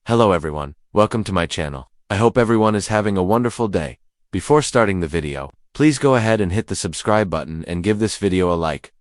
Hello everyone, welcome to my channel. I hope everyone is having a wonderful day. Before starting the video, please go ahead and hit the subscribe button and give this video a like.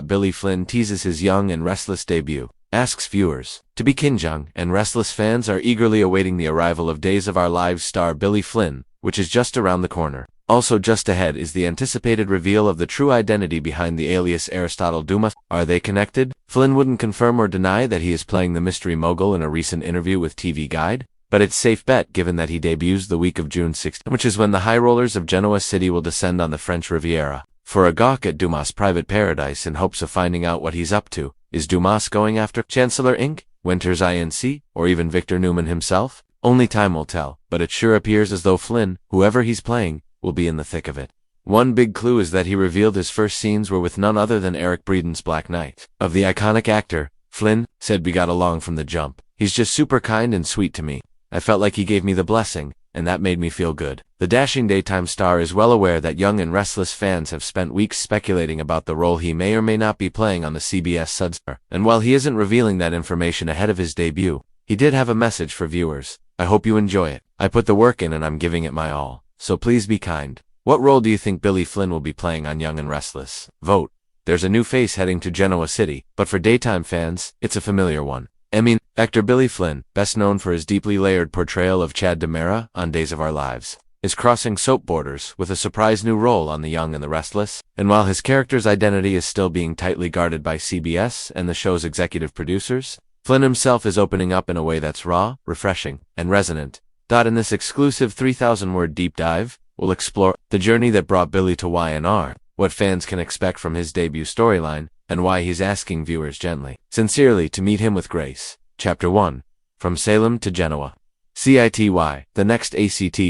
Billy Flynn teases his Young and Restless debut, asks viewers to be Young and Restless fans are eagerly awaiting the arrival of Days of Our Lives star Billy Flynn, which is just around the corner. Also just ahead is the anticipated reveal of the true identity behind the alias Aristotle Dumas. Are they connected? Flynn wouldn't confirm or deny that he is playing the mystery mogul in a recent interview with TV Guide, but it's safe bet given that he debuts the week of June 6th, which is when the high rollers of Genoa City will descend on the French Riviera for a gawk at Dumas' private paradise in hopes of finding out what he's up to. Is Dumas going after Chancellor Inc., Winter's Inc., or even Victor Newman himself? Only time will tell, but it sure appears as though Flynn, whoever he's playing, will be in the thick of it. One big clue is that he revealed his first scenes were with none other than Eric Braeden's Black Knight. Of the iconic actor, Flynn said we got along from the jump. He's just super kind and sweet to me. I felt like he gave me the blessing, and that made me feel good. The dashing daytime star is well aware that Young and Restless fans have spent weeks speculating about the role he may or may not be playing on the CBS Suds. And while he isn't revealing that information ahead of his debut, he did have a message for viewers. I hope you enjoy it. I put the work in and I'm giving it my all. So please be kind. What role do you think Billy Flynn will be playing on Young and Restless? Vote. There's a new face heading to Genoa City, but for daytime fans, it's a familiar one. Actor Billy Flynn, best known for his deeply layered portrayal of Chad DiMera on Days of Our Lives, is crossing soap borders with a surprise new role on The Young and the Restless, and while his character's identity is still being tightly guarded by CBS and the show's executive producers, Flynn himself is opening up in a way that's raw, refreshing, and resonant. In this exclusive 3,000-word deep dive, we'll explore the journey that brought Billy to Y&R, what fans can expect from his debut storyline, and why he's asking viewers gently, sincerely to meet him with grace. Chapter 1. From Salem to Genoa. CITY, the next ACT,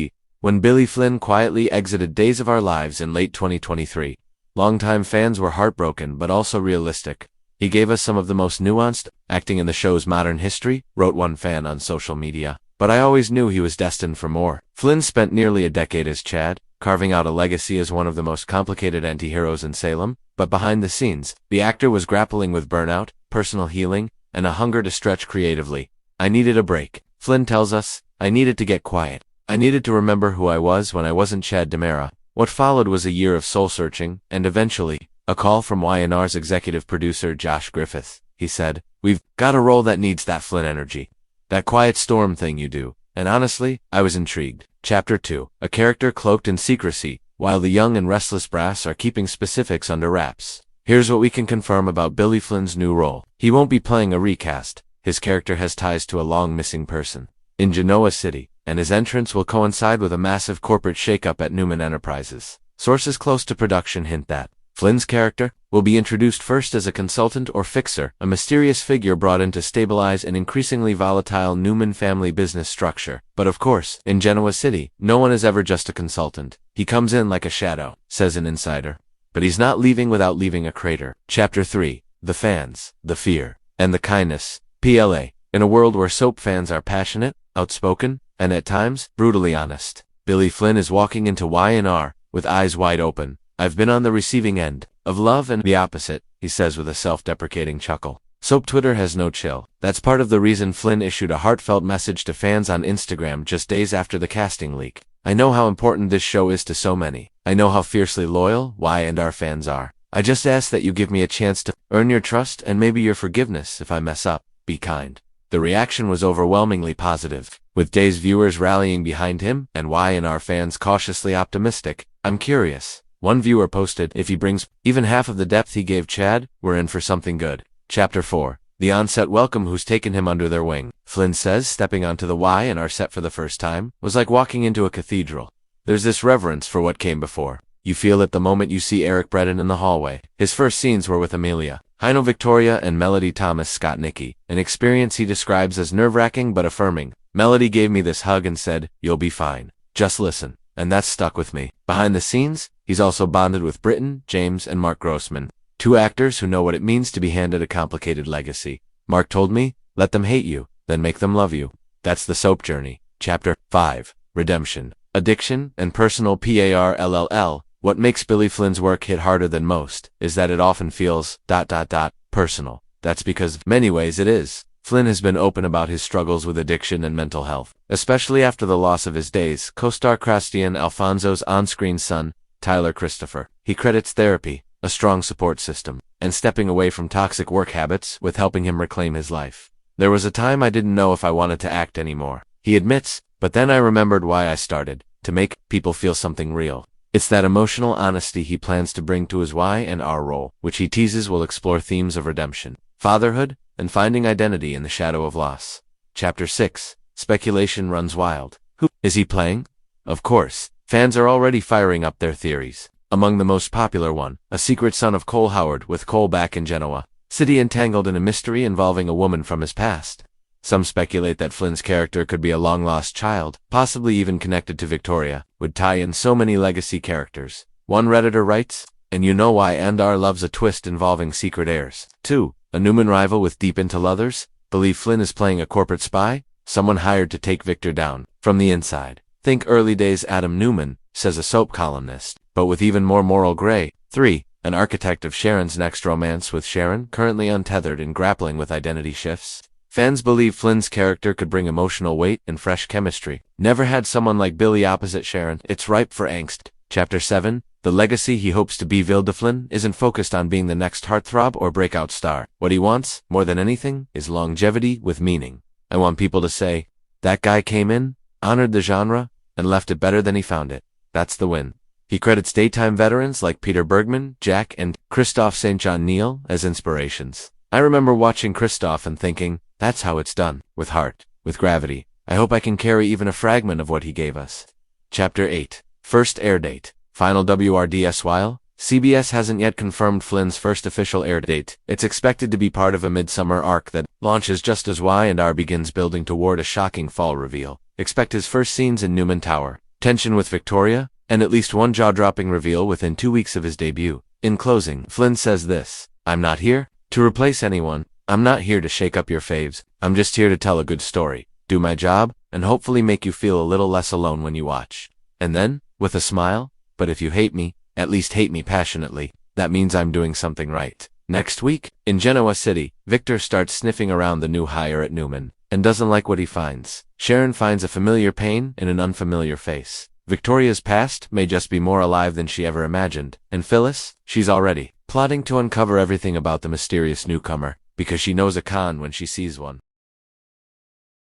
when Billy Flynn quietly exited Days of Our Lives in late 2023. Longtime fans were heartbroken but also realistic. He gave us some of the most nuanced acting in the show's modern history, wrote one fan on social media. But I always knew he was destined for more. Flynn spent nearly a decade as Chad, carving out a legacy as one of the most complicated anti-heroes in Salem, but behind the scenes, the actor was grappling with burnout, personal healing, and a hunger to stretch creatively. I needed a break. Flynn tells us, I needed to get quiet. I needed to remember who I was when I wasn't Chad DiMera. What followed was a year of soul-searching, and eventually, a call from Y&R's executive producer Josh Griffith. He said, "We've got a role that needs that Flynn energy. That quiet storm thing you do." And honestly, I was intrigued. Chapter 2. A character cloaked in secrecy, while the Young and Restless brass are keeping specifics under wraps. Here's what we can confirm about Billy Flynn's new role. He won't be playing a recast. His character has ties to a long-missing person in Genoa City, and his entrance will coincide with a massive corporate shakeup at Newman Enterprises. Sources close to production hint that Flynn's character will be introduced first as a consultant or fixer, a mysterious figure brought in to stabilize an increasingly volatile Newman family business structure. But of course, in Genoa City, no one is ever just a consultant. He comes in like a shadow, says an insider. But he's not leaving without leaving a crater. Chapter 3. The fans, the fear, and the kindness. PLA. In a world where soap fans are passionate, outspoken, and at times, brutally honest, Billy Flynn is walking into Y&R with eyes wide open. I've been on the receiving end of love and the opposite, he says with a self-deprecating chuckle. Soap Twitter has no chill. That's part of the reason Flynn issued a heartfelt message to fans on Instagram just days after the casting leak. I know how important this show is to so many. I know how fiercely loyal Y&R fans are. I just ask that you give me a chance to earn your trust and maybe your forgiveness if I mess up. Be kind. The reaction was overwhelmingly positive, with Days viewers rallying behind him and Y&R fans cautiously optimistic. I'm curious. One viewer posted, if he brings even half of the depth he gave Chad, we're in for something good. Chapter 4. The on-set welcome who's taken him under their wing. Flynn says stepping onto the Y&R set for the first time was like walking into a cathedral. There's this reverence for what came before. You feel it the moment you see Eric Braeden in the hallway. His first scenes were with Amelia, Heino Victoria, and Melody Thomas Scott Nicky, an experience he describes as nerve-wracking but affirming. Melody gave me this hug and said, "You'll be fine. Just listen." And that's stuck with me. Behind the scenes, he's also bonded with Britton, James, and Mark Grossman, two actors who know what it means to be handed a complicated legacy. Mark told me, let them hate you, then make them love you. That's the soap journey. Chapter 5. Redemption, addiction, and personal PARLL. What makes Billy Flynn's work hit harder than most is that it often feels personal. That's because, in many ways, it is. Flynn has been open about his struggles with addiction and mental health, especially after the loss of his Days co-star Christian Alfonso's on-screen son, Tyler Christopher. He credits therapy, a strong support system, and stepping away from toxic work habits with helping him reclaim his life. There was a time I didn't know if I wanted to act anymore, he admits, but then I remembered why I started, to make people feel something real. It's that emotional honesty he plans to bring to his Y&R role, which he teases will explore themes of redemption, fatherhood, and finding identity in the shadow of loss. Chapter 6. Speculation runs wild. Who is he playing? Of course, fans are already firing up their theories. Among the most popular one, a secret son of Cole Howard with Cole back in Genoa City entangled in a mystery involving a woman from his past. Some speculate that Flynn's character could be a long-lost child, possibly even connected to Victoria, would tie in so many legacy characters. One Redditor writes, and you know Y&R loves a twist involving secret heirs. 2. A Newman rival with deep intel others believe Flynn is playing a corporate spy, someone hired to take Victor down from the inside. Think early days Adam Newman, says a soap columnist, but with even more moral gray. 3. An architect of Sharon's next romance with Sharon, currently untethered and grappling with identity shifts. Fans believe Flynn's character could bring emotional weight and fresh chemistry. Never had someone like Billy opposite Sharon. It's ripe for angst. Chapter 7. The legacy he hopes to be. Flynn isn't focused on being the next heartthrob or breakout star. What he wants, more than anything, is longevity with meaning. I want people to say, that guy came in, honored the genre, and left it better than he found it. That's the win. He credits daytime veterans like Peter Bergman, Jack, and Christophe St. John Neal as inspirations. I remember watching Christophe and thinking, that's how it's done, with heart, with gravity. I hope I can carry even a fragment of what he gave us. Chapter 8. First air date. Final WRDS. While CBS hasn't yet confirmed Flynn's first official air date, it's expected to be part of a midsummer arc that launches just as Y&R begins building toward a shocking fall reveal. Expect his first scenes in Newman Tower, tension with Victoria, and at least one jaw-dropping reveal within 2 weeks of his debut. In closing, Flynn says this, I'm not here to replace anyone. I'm not here to shake up your faves. I'm just here to tell a good story, do my job, and hopefully make you feel a little less alone when you watch. And then, with a smile, but if you hate me, at least hate me passionately. That means I'm doing something right. Next week, in Genoa City, Victor starts sniffing around the new hire at Newman, and doesn't like what he finds. Sharon finds a familiar pain in an unfamiliar face. Victoria's past may just be more alive than she ever imagined. And Phyllis, she's already plotting to uncover everything about the mysterious newcomer, because she knows a con when she sees one.